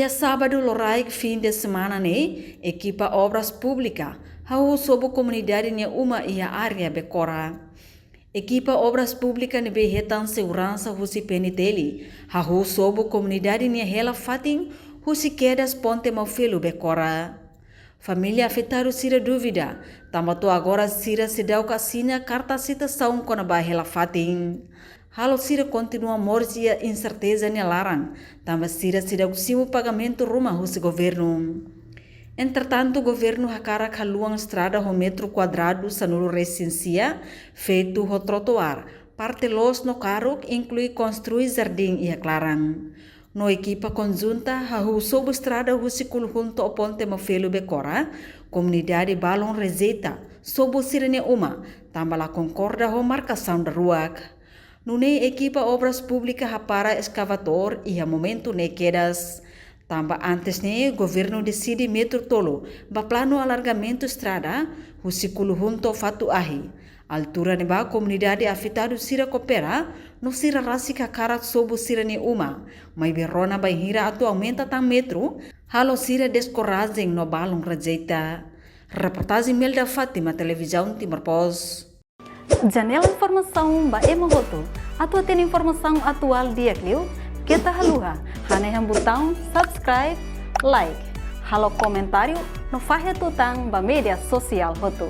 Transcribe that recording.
Dia sábado, loraik fim de semana, né? Equipa Obras Públicas, hau sobo comunidade ne uma ia área becora. Equipa Obras Públicas ne behetan segurança husi peniteli, hau sobo comunidade ne hela fatin husi quedas ponte maufelo becora. Família afetada sira dúvida, tamato agora sira se deu casina carta citação com a bahela fatin. Halo sira continua morte e incerteza ne larang, tamba sira se deu simo pagamento rumah husi governo. Entretanto, o governo hakara kaluang estrada ho metro quadrado sanulu residencia feito ho trotoar. Parte los no carro inclui construir jardim e aclarang. No equipa conjunta hahu sob estrada husi kulhunto o ponte mafelo becora, comunidade balon rezeita, sobo sirene uma, tambala concorda ho marcação da ruak. Nune equipa obras públicas para escavator e a momento ne quedas. Tamba antes ne governo decide metro tolo, ba plano alargamento estrada, o ciclo junto fatu ahi. Altura ne ba comunidade afetado sira coopera, no sira rasika karat sobo sira ne uma, mai berona ba hira atu aumenta tam metro, halo sira descoragem no balong rejeita. Reportagem Melda Fátima, televisão Timor Pós. Janela informação ba emohoto. Atua tem informação atual dia Clio. Kita haluha, haneham botão subscribe, like, halo comentário no fahe tutang ba media sosial hoto.